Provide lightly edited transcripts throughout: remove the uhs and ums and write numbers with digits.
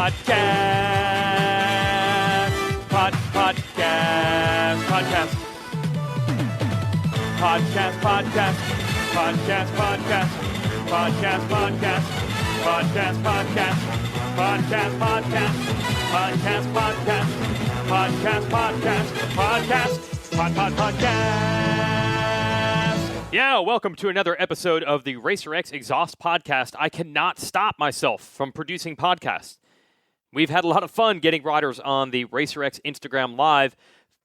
Yeah, welcome to another episode of the Racer X Exhaust Podcast. I cannot stop myself from producing podcasts. We've had a lot of fun getting riders on the Racer X Instagram Live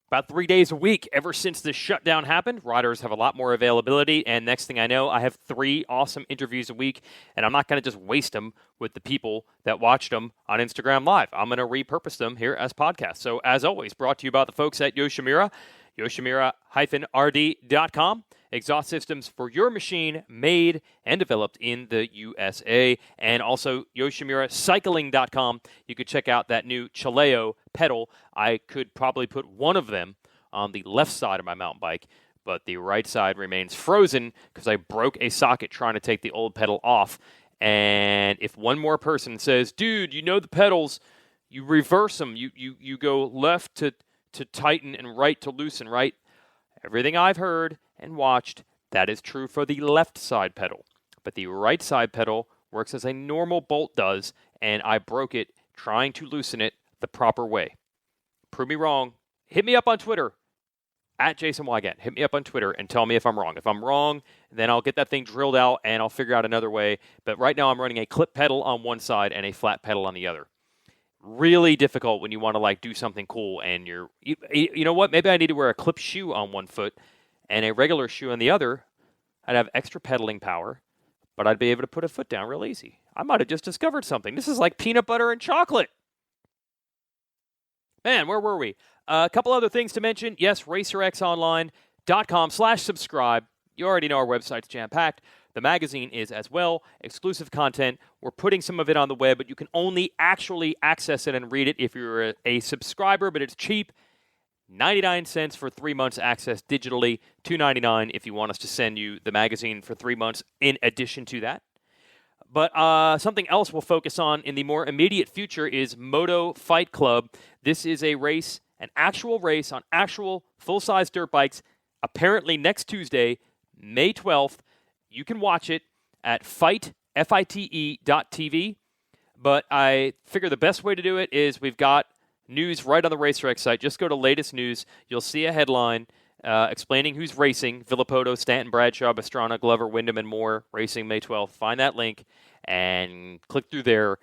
about 3 days a week ever since the shutdown happened. Riders have a lot more availability, and next thing I know, I have 3 awesome interviews a week, and I'm not going to just waste them with the people that watched them on Instagram Live. I'm going to repurpose them here as podcasts. So, as always, brought to you by the folks at Yoshimura, Yoshimura-RD.com. Exhaust systems for your machine, made and developed in the USA. And also YoshimuraCycling.com. You could check out that new Chileo pedal. I could probably put one of them on the left side of my mountain bike, but the right side remains frozen because I broke a socket trying to take the old pedal off. And if one more person says, dude, you know the pedals, you reverse them. You go left to tighten and right to loosen, right? Everything I've heard and watched, that is true for the left side pedal. But the right side pedal works as a normal bolt does, and I broke it trying to loosen it the proper way. Prove me wrong. Hit me up on Twitter, at Jason Weigandt. Hit me up on Twitter and tell me if I'm wrong. If I'm wrong, then I'll get that thing drilled out and I'll figure out another way. But right now I'm running a clip pedal on one side and a flat pedal on the other. Really difficult when you want to like do something cool and you know what? Maybe I need to wear a clip shoe on one foot and a regular shoe on the other. I'd have extra pedaling power, but I'd be able to put a foot down real easy. I might have just discovered something. This is like peanut butter and chocolate. Man, where were we? A couple other things to mention. Yes, racerxonline.com/subscribe. You already know our website's jam-packed. The magazine is as well. Exclusive content. We're putting some of it on the web, but you can only actually access it and read it if you're a subscriber, but it's cheap. 99 cents for 3 months access digitally. $2.99 if you want us to send you the magazine for 3 months in addition to that. But something else we'll focus on in the more immediate future is Moto Fight Club. This is a race, an actual race on actual full-size dirt bikes, apparently next Tuesday, May 12th. You can watch it at FITE.tv, but I figure the best way to do it is we've got news right on the RacerX site. Just go to latest news. You'll see a headline explaining who's racing: Villapoto, Stanton, Bradshaw, Pastrana, Glover, Wyndham, and more, racing May 12th. Find that link and click through there.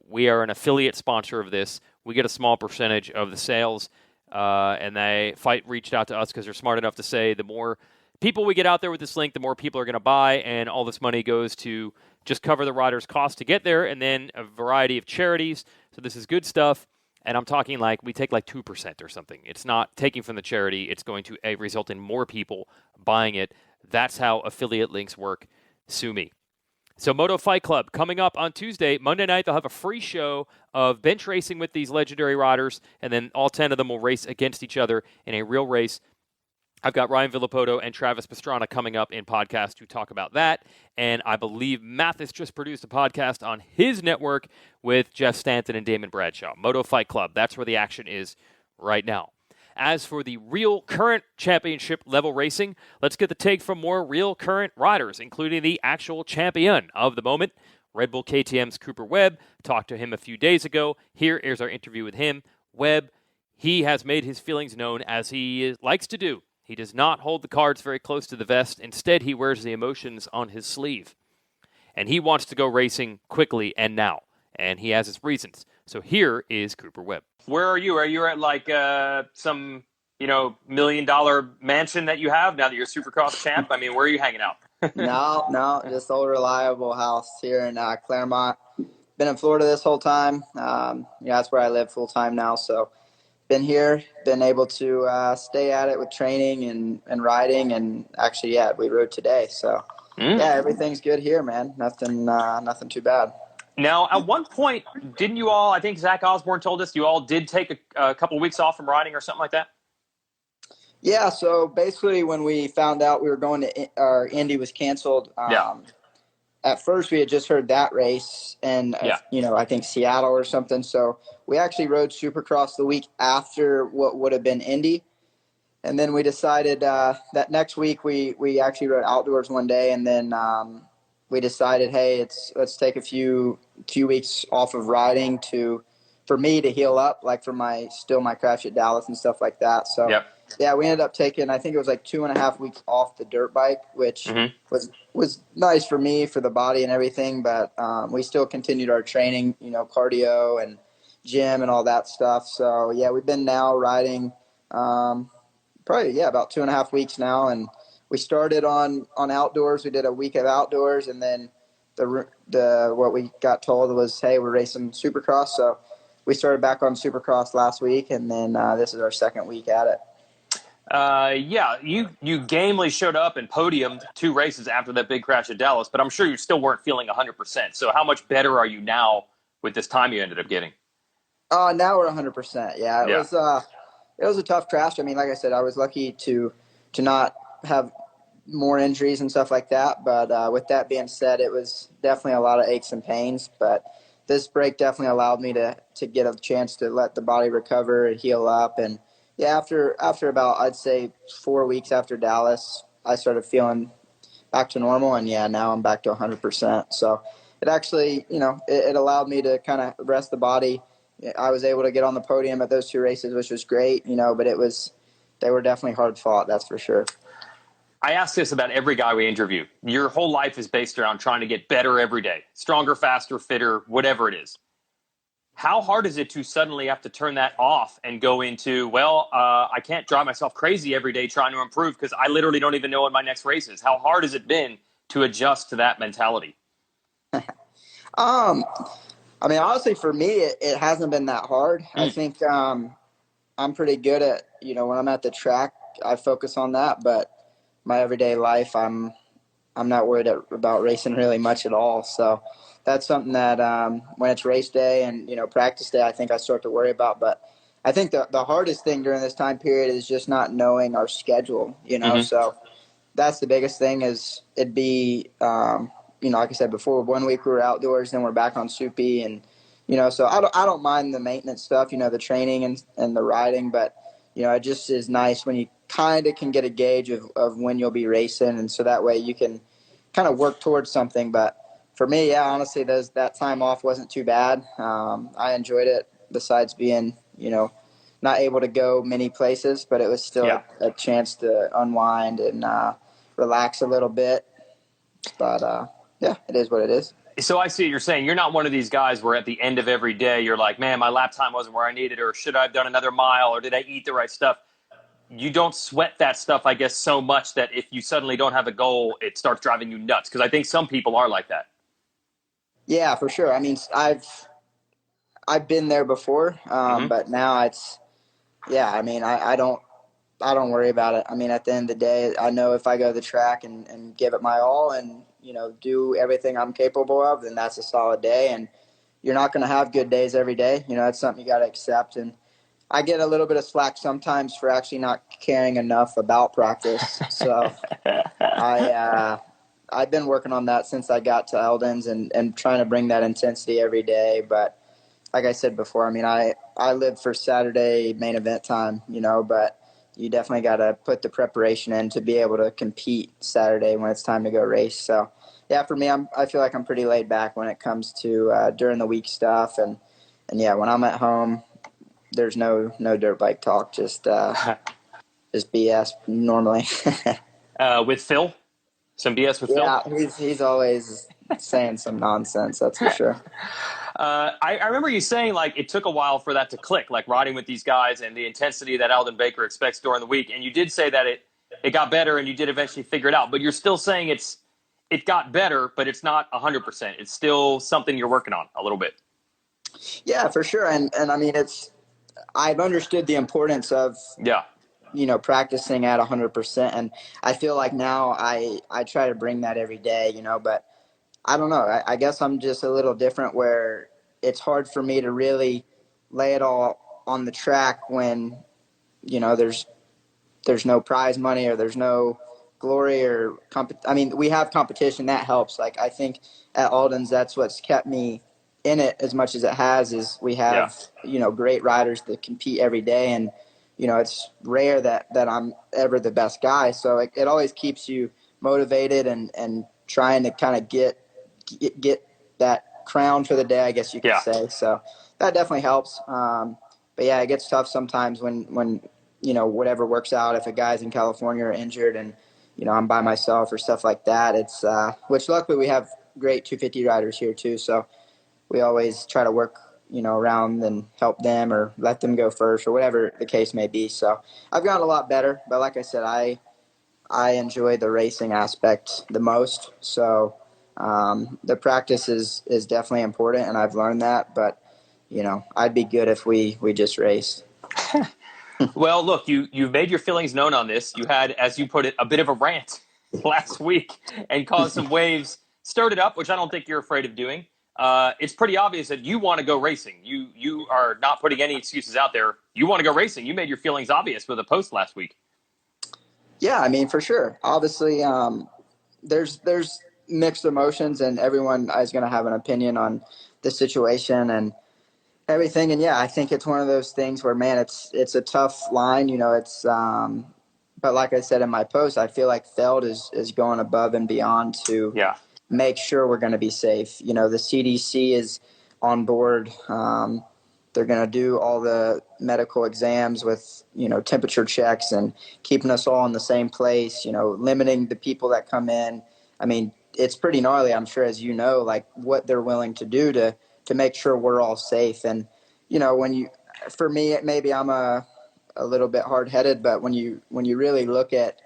We are an affiliate sponsor of this. We get a small percentage of the sales, and FITE reached out to us because they're smart enough to say the more people we get out there with this link, the more people are going to buy, and all this money goes to just cover the rider's cost to get there, and then a variety of charities. So this is good stuff, and I'm talking like we take like 2% or something. It's not taking from the charity. It's going to result in more people buying it. That's how affiliate links work. Sue me. So Moto Fight Club coming up on Tuesday. Monday night, they'll have a free show of bench racing with these legendary riders, and then all 10 of them will race against each other in a real race. I've got Ryan Villapoto and Travis Pastrana coming up in podcast to talk about that. And I believe Mathis just produced a podcast on his network with Jeff Stanton and Damon Bradshaw. Moto Fight Club, that's where the action is right now. As for the real current championship level racing, let's get the take from more real current riders, including the actual champion of the moment, Red Bull KTM's Cooper Webb. Talked to him a few days ago. Here is our interview with him. Webb, he has made his feelings known as he likes to do. He does not hold the cards very close to the vest. Instead, he wears the emotions on his sleeve. And he wants to go racing quickly and now. And he has his reasons. So here is Cooper Webb. Where are you? Are you at like some, $1 million mansion that you have now that you're Supercross champ? I mean, where are you hanging out? No, just old reliable house here in Claremont. Been in Florida this whole time. That's where I live full time now. So been here, been able to stay at it with training and riding, and actually, we rode today. So, everything's good here, man. Nothing too bad. Now, at one point, didn't you all, I think Zach Osborne told us, you all did take a couple of weeks off from riding or something like that? Yeah, so basically when we found out we were going to, our Indy was canceled, at first we had just heard that race and, Yeah. I think Seattle or something. So we actually rode Supercross the week after what would have been Indy. And then we decided that next week we actually rode outdoors one day, and then we decided, hey, let's take a few weeks off of riding for me to heal up, like for my crash at Dallas and stuff like that. So Yep. yeah, we ended up taking, I think it was like 2.5 weeks off the dirt bike, which Mm-hmm. was nice for me, for the body and everything. But we still continued our training, cardio and gym and all that stuff. So yeah, we've been now riding. Probably, yeah, about 2.5 weeks now, and we started on outdoors. We did a week of outdoors, and then the what we got told was, hey, we're racing Supercross. So we started back on Supercross last week, and then this is our second week at it. Yeah, you gamely showed up and podiumed 2 races after that big crash at Dallas, but I'm sure you still weren't feeling 100%. So how much better are you now with this time you ended up getting? Now we're 100%. Yeah, Yeah. It was a tough crash. I mean, like I said, I was lucky to not have more injuries and stuff like that. But with that being said, it was definitely a lot of aches and pains. But this break definitely allowed me to get a chance to let the body recover and heal up. And yeah, after about, I'd say 4 weeks after Dallas, I started feeling back to normal. And yeah, now I'm back to 100%. So it actually, it allowed me to kind of rest the body. I was able to get on the podium at those 2 races, which was great, but they were definitely hard fought. That's for sure. I ask this about every guy we interview. Your whole life is based around trying to get better every day, stronger, faster, fitter, whatever it is. How hard is it to suddenly have to turn that off and go into, I can't drive myself crazy every day trying to improve because I literally don't even know what my next race is. How hard has it been to adjust to that mentality? I mean, honestly, for me, it hasn't been that hard. I think I'm pretty good at, when I'm at the track, I focus on that. But my everyday life, I'm not worried about racing really much at all. So that's something that when it's race day and, practice day, I think I start to worry about. But I think the hardest thing during this time period is just not knowing our schedule, Mm-hmm. So that's the biggest thing is it'd be like I said before, 1 week we were outdoors, then we're back on Soupy, and so I don't mind the maintenance stuff, the training and the riding, but it just is nice when you kind of can get a gauge of when you'll be racing, and so that way you can kind of work towards something. But for me, yeah, honestly, that time off wasn't too bad. I enjoyed it. Besides being not able to go many places, but it was still a chance to unwind and relax a little bit. But yeah, it is what it is. So I see what you're saying. You're not one of these guys where at the end of every day you're like, man, my lap time wasn't where I needed, or should I have done another mile, or did I eat the right stuff? You don't sweat that stuff, I guess, so much that if you suddenly don't have a goal, it starts driving you nuts. Because I think some people are like that. Yeah, for sure. I mean, I've been there before, but now I mean, I don't worry about it. I mean, at the end of the day, I know if I go to the track and give it my all and, do everything I'm capable of, then that's a solid day. And you're not going to have good days every day. That's something you got to accept. And I get a little bit of slack sometimes for actually not caring enough about practice. So I've been working on that since I got to Eldon's and trying to bring that intensity every day. But like I said before, I mean, I live for Saturday main event time, but you definitely got to put the preparation in to be able to compete Saturday when it's time to go race. So, yeah, for me, I feel like I'm pretty laid back when it comes to during the week stuff. And yeah, when I'm at home, there's no dirt bike talk, just BS normally. With Phil? Some BS with Phil? Yeah, he's always saying some nonsense, that's for sure. I remember you saying, like, it took a while for that to click, like riding with these guys and the intensity that Eldon Baker expects during the week. And you did say that it got better and you did eventually figure it out. But you're still saying it got better, but it's not 100%. It's still something you're working on a little bit. Yeah, for sure. And I mean, I've understood the importance of practicing at 100%. And I feel like now I try to bring that every day, but I don't know. I guess I'm just a little different where it's hard for me to really lay it all on the track when, there's no prize money or there's no glory or I mean, we have competition that helps. Like I think at Alden's, that's what's kept me in it as much as it has. Is we have great riders that compete every day, and it's rare that I'm ever the best guy. So it always keeps you motivated and trying to kind of get that crown for the day, I guess you could say. So that definitely helps. But yeah, it gets tough sometimes when whatever works out. If a guy's in California or injured and I'm by myself or stuff like that, it's which luckily we have great 250 riders here too. So we always try to work around and help them or let them go first or whatever the case may be. So I've gotten a lot better, but like I said, I enjoy the racing aspect the most. So the practice is definitely important, and I've learned that. But I'd be good if we just raced. Well, look, you've made your feelings known on this. You had, as you put it, a bit of a rant last week and caused some waves, stirred it up, which I don't think you're afraid of doing. It's pretty obvious that you want to go racing. You are not putting any excuses out there. You want to go racing. You made your feelings obvious with a post last week. Yeah, I mean, for sure. Obviously, there's mixed emotions, and everyone is going to have an opinion on the situation and everything. And yeah, I think it's one of those things where, man, it's a tough line. It's but like I said in my post, I feel like Feld is going above and beyond to make sure we're going to be safe. The CDC is on board. They're going to do all the medical exams with, temperature checks and keeping us all in the same place, limiting the people that come in. I mean, it's pretty gnarly, I'm sure, as like what they're willing to do to make sure we're all safe. And, for me, maybe I'm a little bit hard-headed, but when you really look at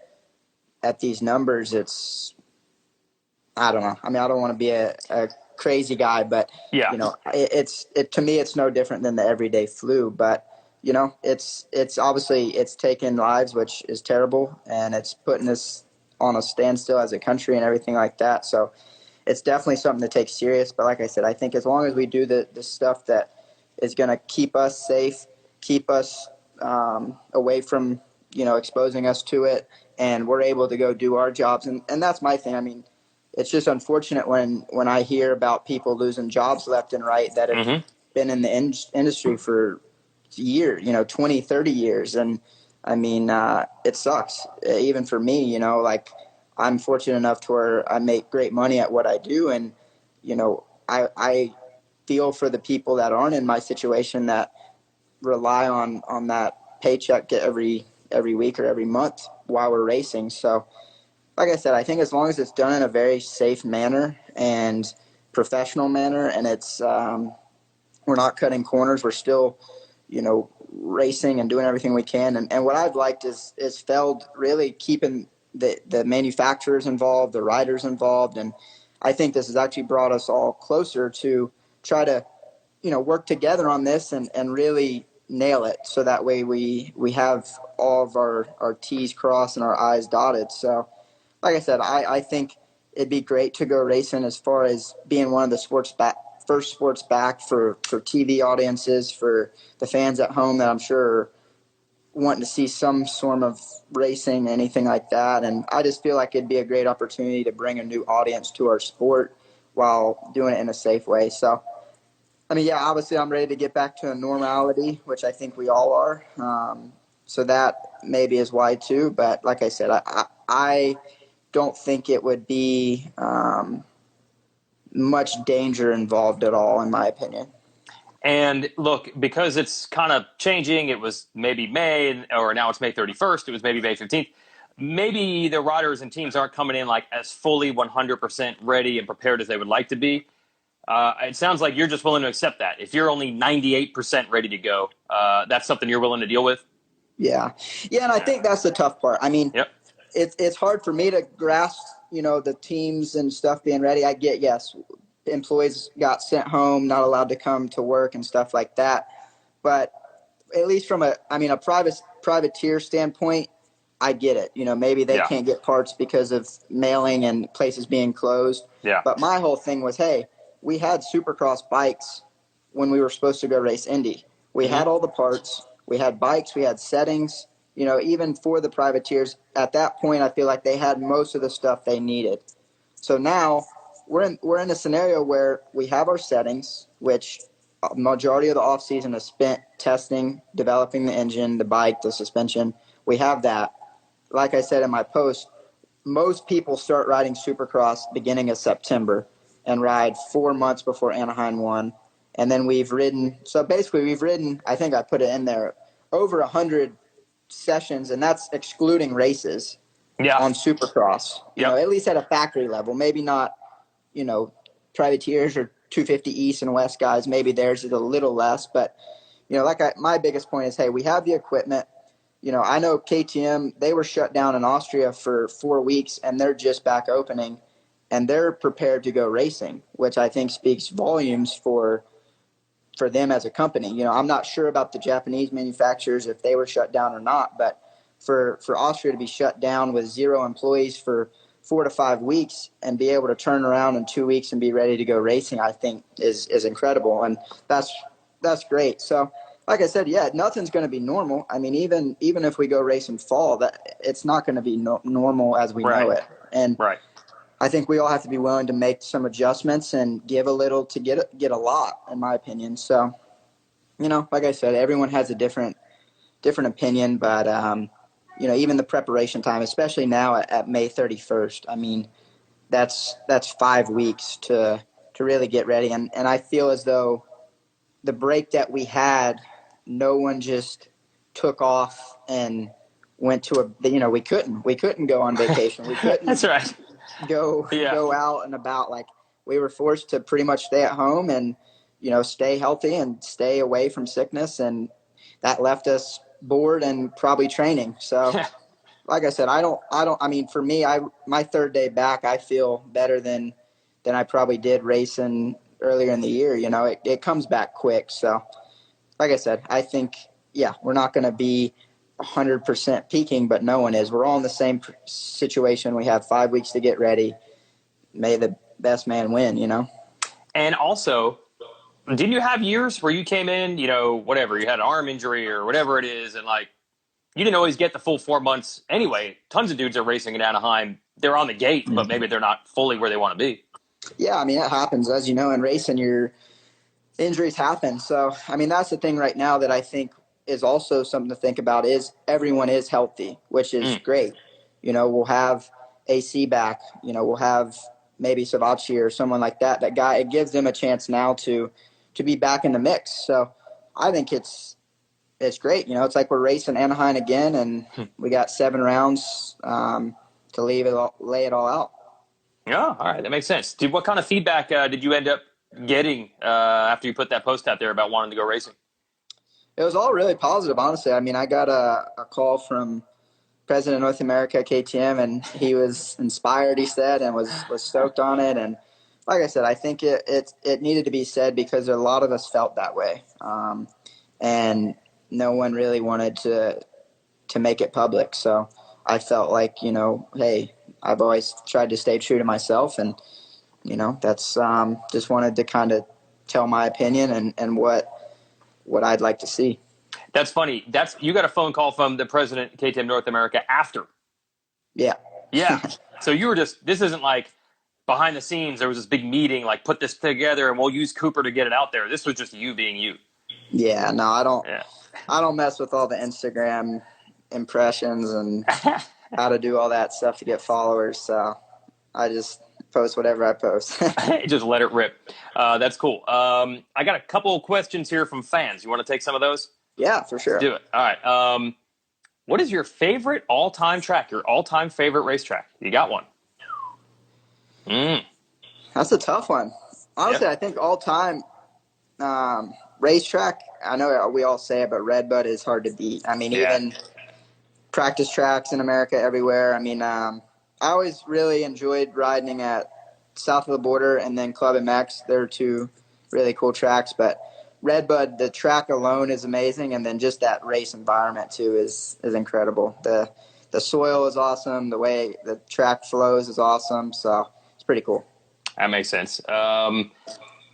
these numbers, it's, I don't know. I mean, I don't want to be a crazy guy, but to me, it's no different than the everyday flu. But it's obviously it's taken lives, which is terrible, and it's putting us on a standstill as a country and everything like that. So it's definitely something to take serious. But like I said, I think as long as we do the stuff that is going to keep us safe, keep us away from exposing us to it, and we're able to go do our jobs, and that's my thing. I mean, it's just unfortunate when I hear about people losing jobs left and right that have been in the industry for years, 20, 30 years. And I mean, it sucks even for me, like I'm fortunate enough to where I make great money at what I do. And, I feel for the people that aren't in my situation that rely on that paycheck every week or every month while we're racing. So, like I said, I think as long as it's done in a very safe manner and professional manner, and it's we're not cutting corners, we're still, racing and doing everything we can. And what I've liked is Feld really keeping the manufacturers involved, the riders involved, and I think this has actually brought us all closer to try to, work together on this and really nail it, so that way we have all of our T's crossed and our I's dotted. So, like I said, I think it'd be great to go racing as far as being one of the first sports back for TV audiences, for the fans at home that I'm sure are wanting to see some sort of racing, anything like that. And I just feel like it'd be a great opportunity to bring a new audience to our sport while doing it in a safe way. So, I mean, yeah, obviously I'm ready to get back to a normality, which I think we all are. So that maybe is why too. But like I said, I don't think it would be much danger involved at all, in my opinion. And look, because it's kind of changing, it was maybe May, or now it's May 31st, it was maybe May 15th. Maybe the riders and teams aren't coming in like as fully 100% ready and prepared as they would like to be. It sounds like you're just willing to accept that. If you're only 98% ready to go, that's something you're willing to deal with? Yeah, and I think that's the tough part. I mean, it's hard for me to grasp, the teams and stuff being ready. I get, yes, employees got sent home, not allowed to come to work and stuff like that. But at least from a privateer standpoint, I get it. Maybe they can't get parts because of mailing and places being closed. Yeah. But my whole thing was, hey, we had Supercross bikes when we were supposed to go race Indy. We had all the parts. We had bikes. We had settings. even for the privateers, at that point, I feel like they had most of the stuff they needed. So now we're in a scenario where we have our settings, which a majority of the off season is spent testing, developing the engine, the bike, the suspension. We have that. Like I said in my post, most people start riding Supercross beginning of September and ride 4 months before Anaheim 1. And then we've ridden, I think I put it in there, over 100 sessions, and that's excluding races on Supercross. At least at a factory level. Maybe not, privateers or 250 East and West guys. Maybe theirs is a little less. But, my biggest point is, hey, we have the equipment. I know KTM, they were shut down in Austria for 4 weeks, and they're just back opening, and they're prepared to go racing, which I think speaks volumes for them as a company. I'm not sure about the Japanese manufacturers, if they were shut down or not, but for Austria to be shut down with 0 employees for 4 to 5 weeks and be able to turn around in 2 weeks and be ready to go racing, I think is incredible. And that's great. So like I said, nothing's going to be normal. I mean, even if we go race in fall, that it's not going to be normal as we know it. And I think we all have to be willing to make some adjustments and give a little to get a lot, in my opinion. So, like I said, everyone has a different opinion, but even the preparation time, especially now at May 31st, I mean, that's 5 weeks to really get ready. And I feel as though the break that we had, no one just took off and went to we couldn't go on vacation. We couldn't. That's right. Go out and about. Like, we were forced to pretty much stay at home and stay healthy and stay away from sickness, and that left us bored and probably training. So like I said, I mean, for me, my 3rd day back, I feel better than I probably did racing earlier in the year. It comes back quick. So like I said, I think we're not going to be 100% peaking, but no one is. We're all in the same situation. We have 5 weeks to get ready. May the best man win, And also, didn't you have years where you came in, whatever, you had an arm injury or whatever it is, and you didn't always get the full 4 months anyway. Tons of dudes are racing in Anaheim. They're on the gate, but maybe they're not fully where they want to be. Yeah, I mean, it happens. As you know, in racing, your injuries happen. So, I mean, that's the thing right now that I think is also something to think about, is everyone is healthy, which is great. We'll have AC back. We'll have maybe Savacci or someone like that. That guy, it gives them a chance now to be back in the mix. So I think it's great. It's like we're racing Anaheim again, and we got 7 rounds to lay it all out. Yeah, all right, that makes sense. What kind of feedback did you end up getting after you put that post out there about wanting to go racing? It was all really positive, honestly. I mean, I got a call from President of North America, KTM, and he was inspired, he said, and was stoked on it. And like I said, I think it needed to be said because a lot of us felt that way. And no one really wanted to make it public. So I felt like, hey, I've always tried to stay true to myself, and, that's just wanted to kind of tell my opinion and what I'd like to see. That's funny. You got a phone call from the president of KTM North America after. Yeah. Yeah. So you were this isn't like behind the scenes. There was this big meeting, like put this together and we'll use Cooper to get it out there. This was just you being you. Yeah. No, I don't mess with all the Instagram impressions and how to do all that stuff to get followers. So I just post whatever I post. Just let it rip. That's cool. I got a couple of questions here from fans. You want to take some of those? Yeah, for sure. Let's do it. All right. What is your favorite all-time track, your all-time favorite racetrack? You got one? That's a tough one. Honestly, I think all-time racetrack, I know we all say it, but Red Bull is hard to beat. I mean, even practice tracks in America everywhere. I mean, I always really enjoyed riding at south of the border and then Club MX. They're 2 really cool tracks, but Red Bull, the track alone is amazing, and then just that race environment too is incredible. The soil is awesome. The way the track flows is awesome. So it's pretty cool. That makes sense.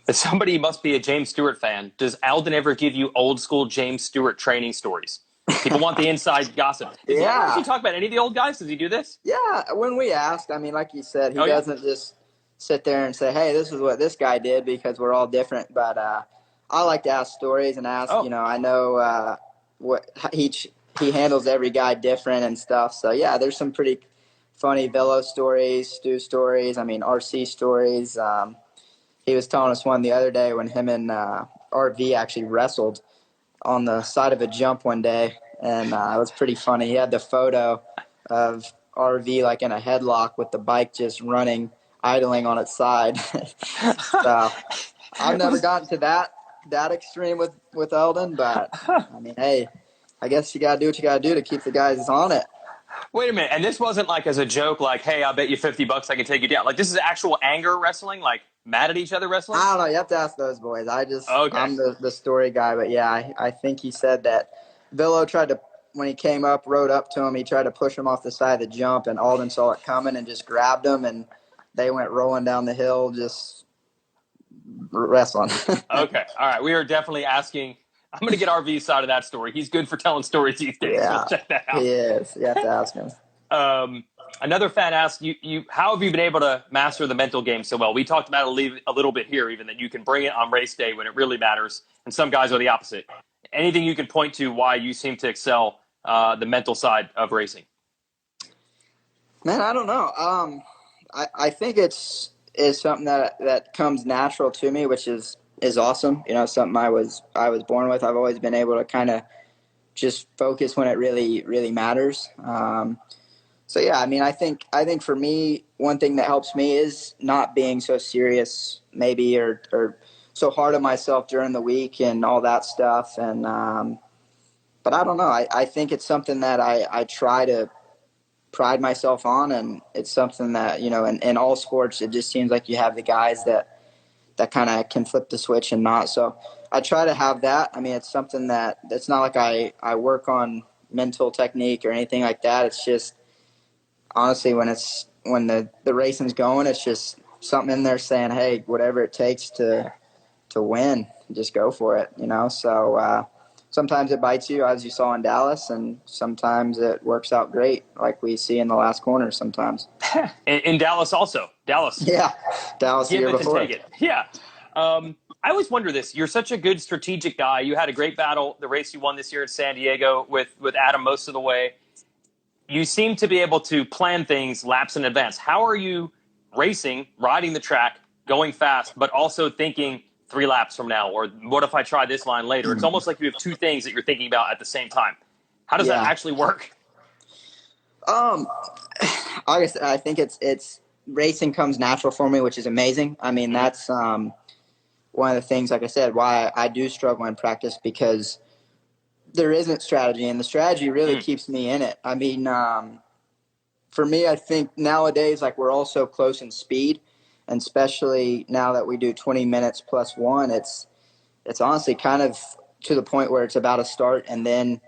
Somebody must be a James Stewart fan. Does Alden ever give you old school James Stewart training stories? People want the inside gossip. Does he ever Yeah. actually talk about any of the old guys? Does he do this? Yeah, when we asked, I mean, like you said, he Oh, yeah? doesn't just sit there and say, "Hey, this is what this guy did," because we're all different. But I like to ask stories and ask. Oh. I know what he handles every guy different and stuff. So yeah, there's some pretty funny Velo stories, Stu stories. I mean, RC stories. He was telling us one the other day when him and RV actually wrestled on the side of a jump one day, and it was pretty funny. He had the photo of RV like in a headlock with the bike just running, idling on its side. So I've never gotten to that extreme with Eldon, but I mean, hey, I guess you got to do what you got to do to keep the guys on it. Wait a minute. And this wasn't like as a joke, like, hey, I'll bet you $50 I can take you down. Like, this is actual anger wrestling, like mad at each other wrestling? I don't know. You have to ask those boys. Okay. I'm the story guy, but yeah, I think he said that Villo tried to, when he came up, rode up to him, he tried to push him off the side of the jump, and Alden saw it coming and just grabbed him, and they went rolling down the hill just wrestling. Okay. All right. We are definitely asking. I'm going to get RV's side of that story. He's good for telling stories these days. Yeah, So we'll check that out. he is. You have to ask him. Another fan asked, how have you been able to master the mental game so well? We talked about it a little bit here, even that you can bring it on race day when it really matters, and some guys are the opposite. Anything you can point to why you seem to excel the mental side of racing? Man, I don't know. I think it's something that comes natural to me, which is awesome. You know, something I was born with. I've always been able to kind of just focus when it really matters. So yeah, I mean, I think for me, one thing that helps me is not being so serious, maybe, or so hard on myself during the week and all that stuff. And but I don't know. I think it's something that I try to pride myself on, and it's something that, you know, in all sports, it just seems like you have the guys that kind of can flip the switch and not. So I try to have that. I mean, it's something that it's not like I work on mental technique or anything like that. It's just, honestly, when the racing's going, it's just something in there saying, hey, whatever it takes to win, just go for it, you know? So sometimes it bites you, as you saw in Dallas, and sometimes it works out great, like we see in the last corner sometimes. in Dallas also. Dallas. Yeah, Dallas the Give year it before. to take it. Yeah. I always wonder this. You're such a good strategic guy. You had a great battle, the race you won this year at San Diego with Adam most of the way. You seem to be able to plan things laps in advance. How are you racing, riding the track, going fast, but also thinking 3 laps from now, or what if I try this line later? It's almost like you have 2 things that you're thinking about at the same time. How does that actually work? Like I said, I think it's racing comes natural for me, which is amazing. I mean, that's one of the things, like I said, why I do struggle in practice, because there isn't strategy, and the strategy really keeps me in it. I mean, for me, I think nowadays, like, we're all so close in speed, and especially now that we do 20 minutes plus 1, it's honestly kind of to the point where it's about to start, and then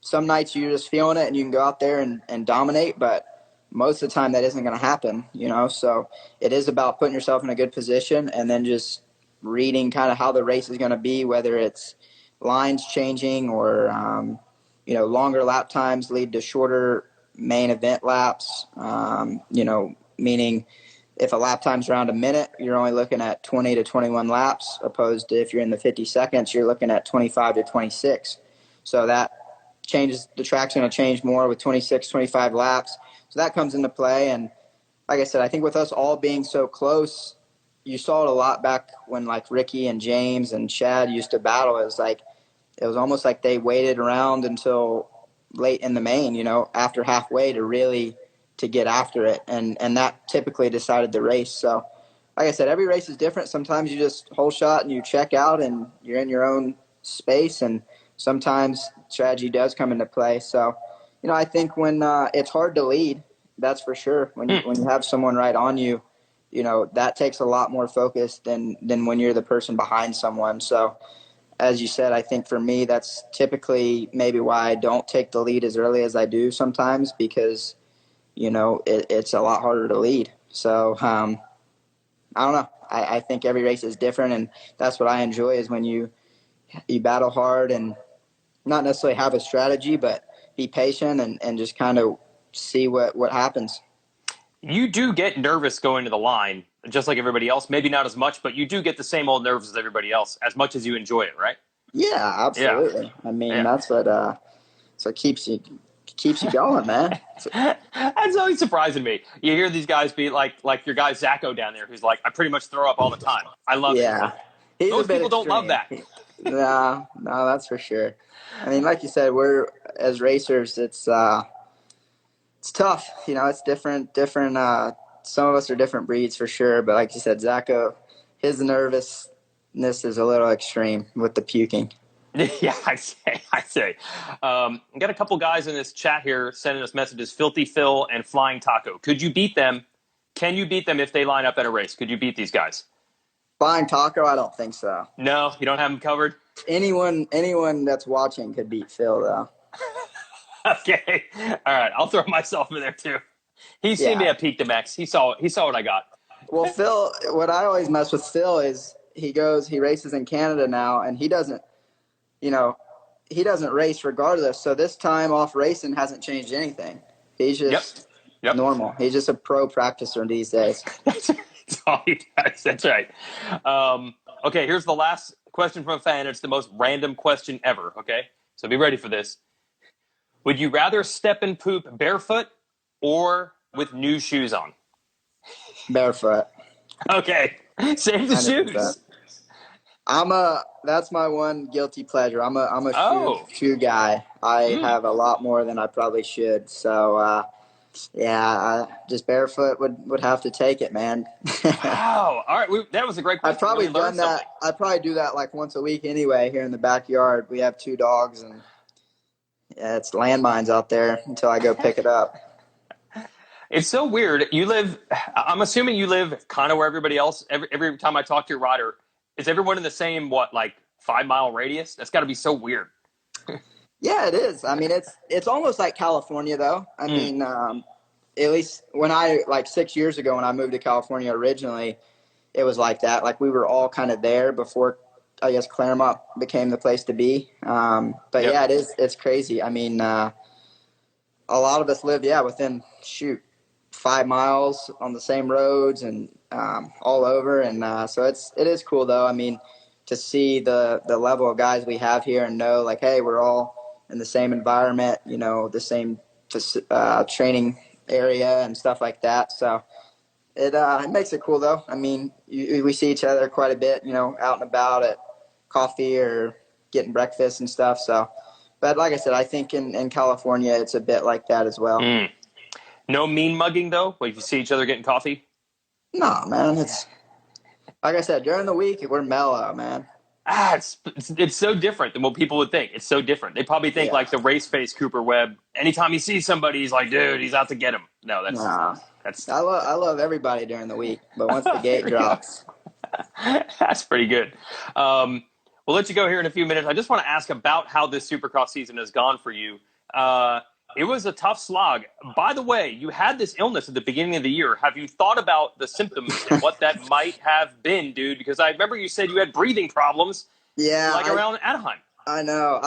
some nights you're just feeling it and you can go out there and dominate, but most of the time that isn't going to happen, you know? So it is about putting yourself in a good position and then just reading kind of how the race is going to be, whether it's lines changing or, you know, longer lap times lead to shorter main event laps, you know, meaning if a lap time's around a minute, you're only looking at 20 to 21 laps, opposed to if you're in the 50 seconds, you're looking at 25 to 26. So that changes, the track's going to change more with 26, 25 laps. So that comes into play. And like I said, I think with us all being so close, you saw it a lot back when, like, Ricky and James and Chad used to battle. It was almost like they waited around until late in the main, you know, after halfway to get after it. And that typically decided the race. So like I said, every race is different. Sometimes you just whole shot and you check out and you're in your own space. And sometimes strategy does come into play. So, you know, I think when it's hard to lead, that's for sure. When you have someone right on you, you know, that takes a lot more focus than when you're the person behind someone. So as you said, I think for me, that's typically maybe why I don't take the lead as early as I do sometimes, because, you know, it's a lot harder to lead. So I don't know. I think every race is different, and that's what I enjoy, is when you battle hard and not necessarily have a strategy, but be patient and just kind of see what happens. You do get nervous going to the line, just like everybody else. Maybe not as much, but you do get the same old nerves as everybody else, as much as you enjoy it, right? Yeah, Yeah. absolutely. I mean, Yeah. that's what keeps you going, man. That's always surprising me. You hear these guys be like your guy Zacho down there, who's like, I pretty much throw up all the time. I love it. Yeah, he's a Most bit people don't love extreme. that. No, that's for sure. I mean, like you said, we're as racers, it's tough. You know, it's different. Some of us are different breeds for sure, but like you said, Zacho, his nervousness is a little extreme with the puking. Yeah, I say. Got a couple guys in this chat here sending us messages, Filthy Phil and Flying Taco. Could you beat them? Can you beat them if they line up at a race? Could you beat these guys? Flying Taco, I don't think so. No, you don't have them covered? Anyone that's watching could beat Phil, though. Okay. All right, I'll throw myself in there too. He's seen me at Peak to Max. He saw what I got. Well, Phil, what I always mess with Phil is he races in Canada now, and he doesn't race regardless. So this time off racing hasn't changed anything. He's just normal. He's just a pro practicer these days. That's all he does. That's right. Okay, here's the last question from a fan. It's the most random question ever, okay? So be ready for this. Would you rather step and poop barefoot or with new shoes on? Barefoot. Okay. Save the 100%. Shoes. That's my one guilty pleasure. I'm a shoe guy. I have a lot more than I probably should. So, just barefoot would have to take it, man. Wow. All right. That was a great question. I've probably done that. I probably do that like once a week anyway here in the backyard. We have 2 dogs, and it's landmines out there until I go pick it up. It's so weird. I'm assuming you live kind of where everybody else, every time I talk to your rider, is everyone in the same, 5-mile radius? That's got to be so weird. Yeah, it is. I mean, it's almost like California, though. I mean, at least when 6 years ago when I moved to California originally, it was like that. Like we were all kind of there before, I guess, Claremont became the place to be. Yeah, it is. It's crazy. I mean, a lot of us lived, within 5 miles on the same roads and all over. And so it is cool, though. I mean, to see the level of guys we have here and know, like, hey, we're all in the same environment, the same training area and stuff like that. So it makes it cool, though. I mean, we see each other quite a bit, out and about at coffee or getting breakfast and stuff. So, but like I said, I think in California it's a bit like that as well. No mean mugging, though? If you see each other getting coffee? No, man. It's like I said, during the week, we're mellow, man. It's so different than what people would think. It's so different. They probably think like the race face Cooper Webb. Anytime he sees somebody, he's like, dude, he's out to get him. No, that's I love everybody during the week, but once the gate drops. That's pretty good. We'll let you go here in a few minutes. I just want to ask about how this Supercross season has gone for you. It was a tough slog. By the way, you had this illness at the beginning of the year. Have you thought about the symptoms and what that might have been, dude? Because I remember you said you had breathing problems. Yeah, around Anaheim. I know.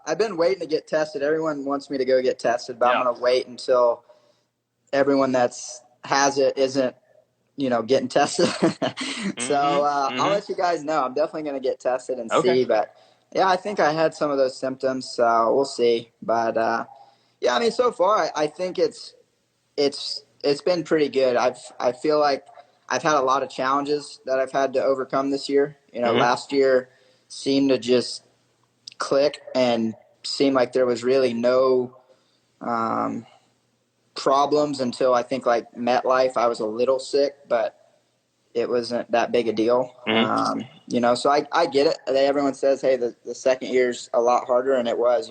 I've been waiting to get tested. Everyone wants me to go get tested, but I'm going to wait until everyone has it isn't, getting tested. So I'll let you guys know. I'm definitely going to get tested and see. But yeah, I think I had some of those symptoms, so we'll see. But I mean, so far I think it's been pretty good. I feel like I've had a lot of challenges that I've had to overcome this year. Last year seemed to just click and seemed like there was really no problems until I think like MetLife. I was a little sick, but it wasn't that big a deal. So I get it. Everyone says, hey, the second year's a lot harder, and it was,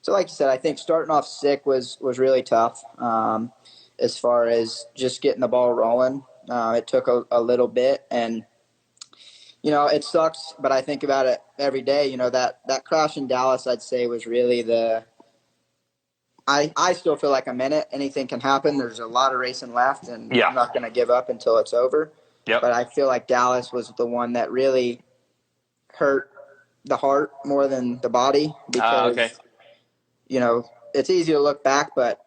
So like you said, I think starting off sick was really tough as far as just getting the ball rolling. It took a little bit, and, it sucks, but I think about it every day. That crash in Dallas, I'd say, was really I still feel like I'm in it. Anything can happen. There's a lot of racing left, and I'm not going to give up until it's over. But I feel like Dallas was the one that really hurt the heart more than the body because, Okay. It's easy to look back, but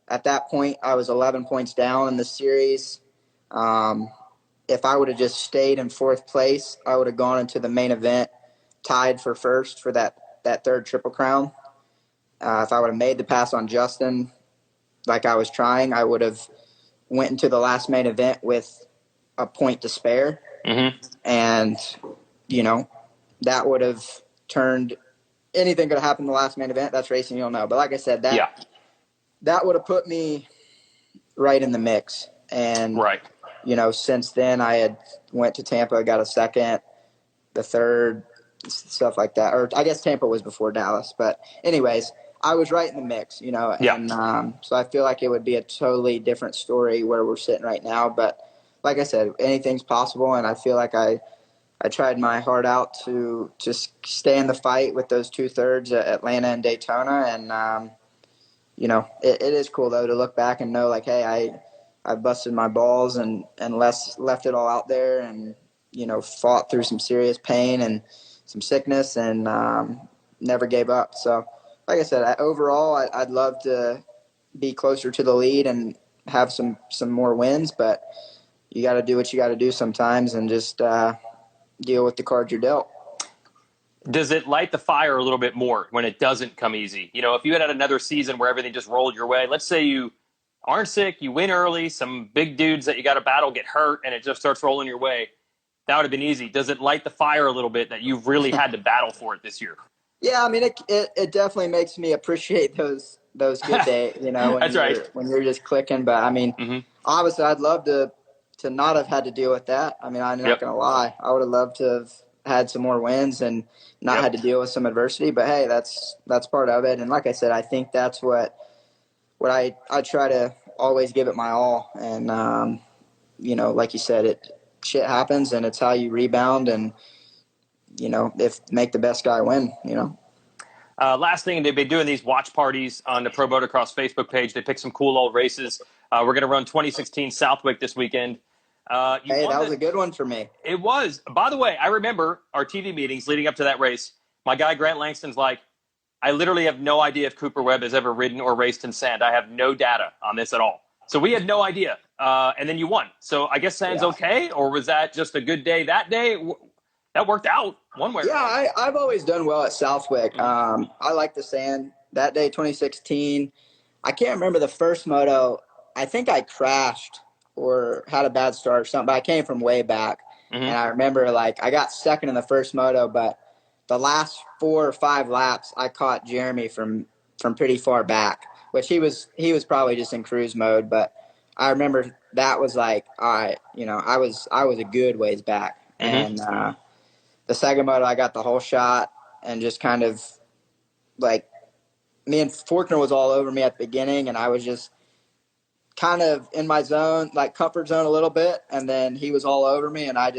at that point I was 11 points down in the series. If I would have just stayed in fourth place, I would have gone into the main event tied for first for that third Triple Crown. If I would have made the pass on Justin like I was trying, I would have went into the last main event with a point to spare. Mm-hmm. And, that would have turned – anything could have happened in the last main event. That's racing, you'll know. But like I said, that would have put me right in the mix. And, right. Since then I had went to Tampa, got a second, the third, stuff like that. Or I guess Tampa was before Dallas. But anyways, I was right in the mix, And so I feel like it would be a totally different story where we're sitting right now. But like I said, anything's possible, and I feel like I tried my heart out to just stay in the fight with those 2/3 at Atlanta and Daytona. And, it is cool, though, to look back and know, like, hey, I busted my balls and left it all out there and, fought through some serious pain and some sickness and never gave up. So, like I said, overall, I'd love to be closer to the lead and have some more wins, but you got to do what you got to do sometimes and just deal with the cards you're dealt. Does it light the fire a little bit more when it doesn't come easy? If you had another season where everything just rolled your way, let's say you aren't sick, you win early, some big dudes that you got to battle get hurt, and it just starts rolling your way, that would have been easy. Does it light the fire a little bit that you've really had to battle for it this year? Yeah, I mean, it definitely makes me appreciate those good days, when That's right. when you're just clicking. But I mean, Obviously, I'd love to not have had to deal with that. I mean, I'm not going to lie. I would have loved to have had some more wins and not had to deal with some adversity. But hey, that's part of it. And like I said, I think that's what I try to always give it my all. And like you said, shit happens, and it's how you rebound and. Make the best guy win, Last thing, they've been doing these watch parties on the Pro Motocross Facebook page. They pick some cool old races. We're going to run 2016 Southwick this weekend. That was a good one for me. It was. By the way, I remember our TV meetings leading up to that race. My guy Grant Langston's like, I literally have no idea if Cooper Webb has ever ridden or raced in sand. I have no data on this at all. So we had no idea. And then you won. So I guess sand's okay, or was that just a good day that day? That worked out one way. Yeah, I've always done well at Southwick. I like the sand. That day, 2016, I can't remember the first moto. I think I crashed or had a bad start or something, but I came from way back. And I remember, I got second in the first moto, but the last 4 or 5 laps, I caught Jeremy from pretty far back, which he was probably just in cruise mode. But I remember that was all right, I was a good ways back. And the second moto, I got the whole shot and just kind of me and Faulkner was all over me at the beginning, and I was just kind of in my zone, comfort zone a little bit, and then he was all over me, and I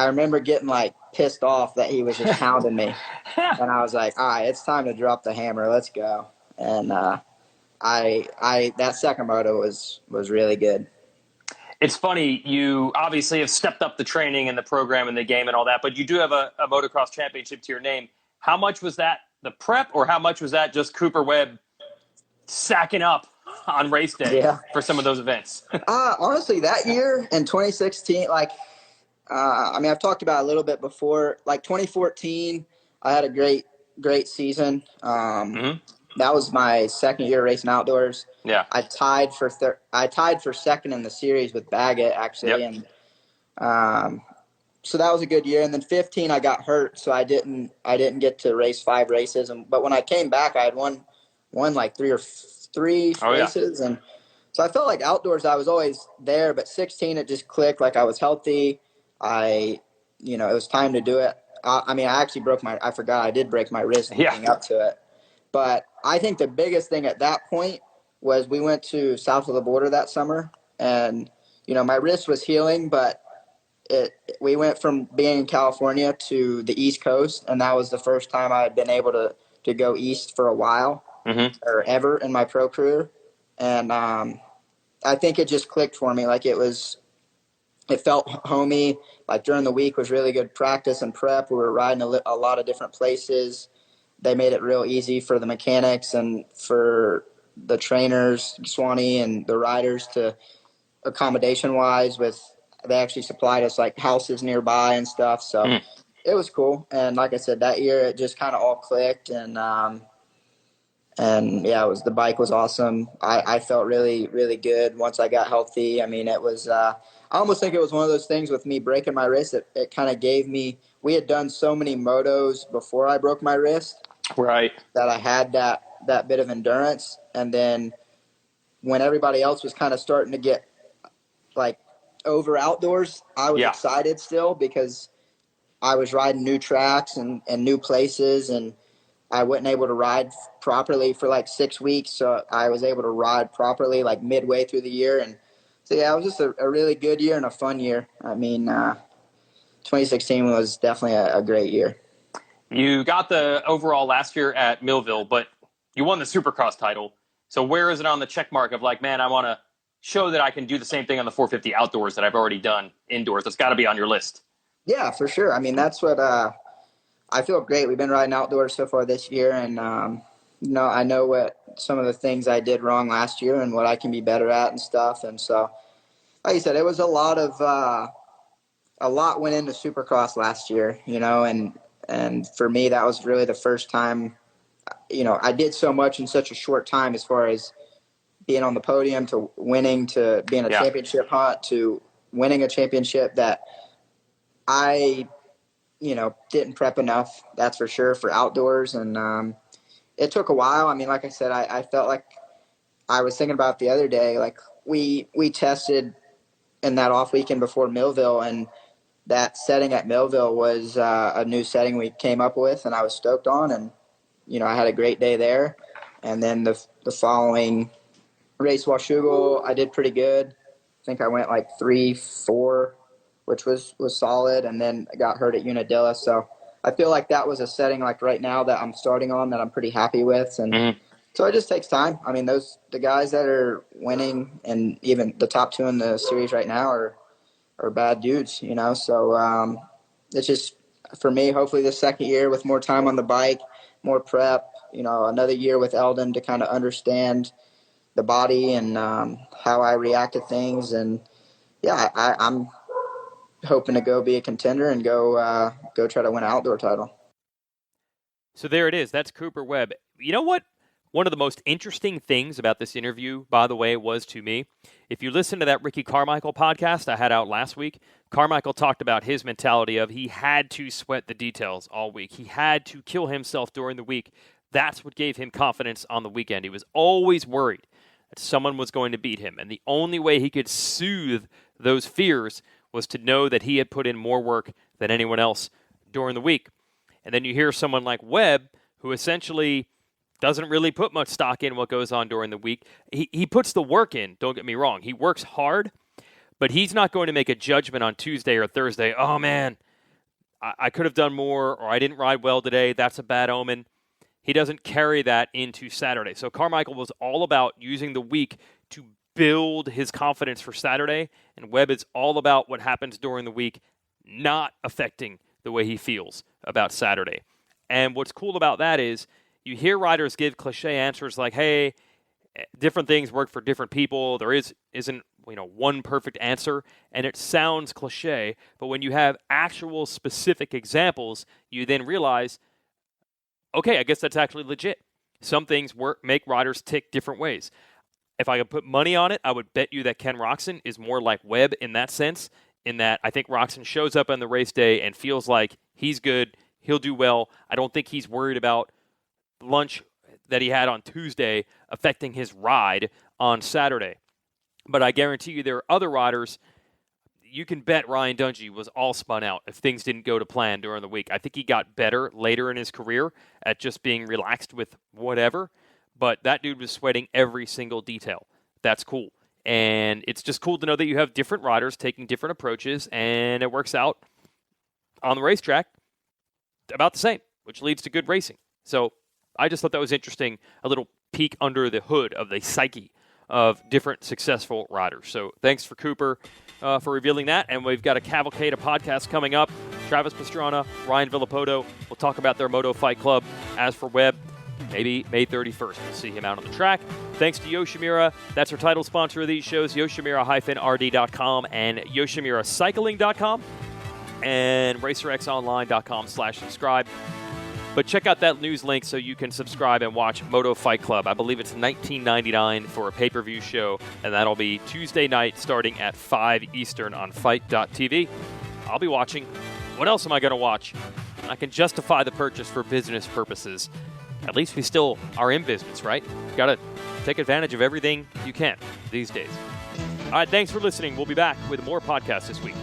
remember getting pissed off that he was just pounding me, and I was like, all right, it's time to drop the hammer, let's go. And that second moto was really good. It's funny, you obviously have stepped up the training and the program and the game and all that, but you do have a motocross championship to your name. How much was that the prep, or how much was that just Cooper Webb sacking up on race day for some of those events? Honestly, that year in 2016, I've talked about it a little bit before. 2014, I had a great season. That was my second year racing outdoors. Yeah, I tied for second in the series with Baggett, actually, and so that was a good year. And then 15, I got hurt, so I didn't get to race 5 races. But when I came back, I had won 3 or 3 races, and so I felt like outdoors I was always there. But 16, it just clicked. I was healthy. It was time to do it. I actually I forgot I did break my wrist leading up to it. But I think the biggest thing at that point was we went to south of the border that summer, and my wrist was healing, but we went from being in California to the East Coast, and that was the first time I had been able to go east for a while or ever in my pro career. And I think it just clicked for me. it felt homey. Like during the week was really good practice and prep. We were riding a lot of different places. They made it real easy for the mechanics and for the trainers, Swanee, and the riders to accommodation wise they actually supplied us like houses nearby and stuff. So it was cool. And like I said, that year it just kind of all clicked and yeah, the bike was awesome. I felt really, really good once I got healthy. I mean, it was, I almost think it was one of those things with me breaking my wrist. It kind of gave me, we had done so many motos before I broke my wrist. Right. That I had that bit of endurance. And then when everybody else was kind of starting to get like over outdoors, I was excited still because I was riding new tracks and new places, and I wasn't able to ride properly for like 6 weeks. So I was able to ride properly like midway through the year. And so, yeah, it was just a really good year and a fun year. I mean, 2016 was definitely a great year. You got the overall last year at Millville, but you won the Supercross title. So where is it on the check mark of like, man, I want to show that I can do the same thing on the 450 outdoors that I've already done indoors? That's got to be on your list. Yeah, for sure. I mean, that's what I feel great. We've been riding outdoors so far this year, and I know what some of the things I did wrong last year and what I can be better at and stuff. And so, like you said, it was a lot went into Supercross last year, and for me, that was really the first time, I did so much in such a short time as far as being on the podium to winning to being a championship hunt to winning a championship that I, didn't prep enough, that's for sure, for outdoors. And it took a while. I mean, like I said, I felt like I was thinking about the other day, like we tested in that off weekend before Millville, and that setting at Millville was a new setting we came up with, and I was stoked on. And, I had a great day there. And then the following race, Washougal, I did pretty good. I think I went like 3-4, which was solid. And then I got hurt at Unadilla. So I feel like that was a setting like right now that I'm starting on that I'm pretty happy with. And so it just takes time. I mean, the guys that are winning and even the top two in the series right now are bad dudes, So it's just, for me, hopefully the second year with more time on the bike, more prep, another year with Eldon to kind of understand the body and how I react to things. And, yeah, I'm hoping to go be a contender and go try to win an outdoor title. So there it is. That's Cooper Webb. You know what? One of the most interesting things about this interview, by the way, was to me, if you listen to that Ricky Carmichael podcast I had out last week, Carmichael talked about his mentality of he had to sweat the details all week. He had to kill himself during the week. That's what gave him confidence on the weekend. He was always worried that someone was going to beat him, and the only way he could soothe those fears was to know that he had put in more work than anyone else during the week. And then you hear someone like Webb, who essentially doesn't really put much stock in what goes on during the week. He puts the work in, don't get me wrong. He works hard, but he's not going to make a judgment on Tuesday or Thursday. Oh, man, I could have done more, or I didn't ride well today. That's a bad omen. He doesn't carry that into Saturday. So Carmichael was all about using the week to build his confidence for Saturday, and Webb is all about what happens during the week not affecting the way he feels about Saturday. And what's cool about that is you hear riders give cliche answers like, hey, different things work for different people. There isn't one perfect answer, and it sounds cliche, but when you have actual specific examples, you then realize, okay, I guess that's actually legit. Some things make riders tick different ways. If I could put money on it, I would bet you that Ken Roczen is more like Webb in that sense, in that I think Roczen shows up on the race day and feels like he's good, he'll do well. I don't think he's worried about lunch that he had on Tuesday affecting his ride on Saturday. But I guarantee you there are other riders. You can bet Ryan Dungey was all spun out if things didn't go to plan during the week. I think he got better later in his career at just being relaxed with whatever, but that dude was sweating every single detail. That's cool. And it's just cool to know that you have different riders taking different approaches, and it works out on the racetrack about the same, which leads to good racing. So I just thought that was interesting, a little peek under the hood of the psyche of different successful riders. So thanks for Cooper for revealing that. And we've got a cavalcade of podcasts coming up. Travis Pastrana, Ryan Villapoto will talk about their Moto Fight Club. As for Webb, maybe May 31st. We'll see him out on the track. Thanks to Yoshimura. That's our title sponsor of these shows, Yoshimura-RD.com and YoshimuraCycling.com and RacerXOnline.com/subscribe. But check out that news link so you can subscribe and watch Moto Fight Club. I believe it's $19.99 for a pay-per-view show, and that'll be Tuesday night starting at 5 Eastern on Fight.tv. I'll be watching. What else am I going to watch? I can justify the purchase for business purposes. At least we still are in business, right? Got to take advantage of everything you can these days. All right, thanks for listening. We'll be back with more podcasts this week.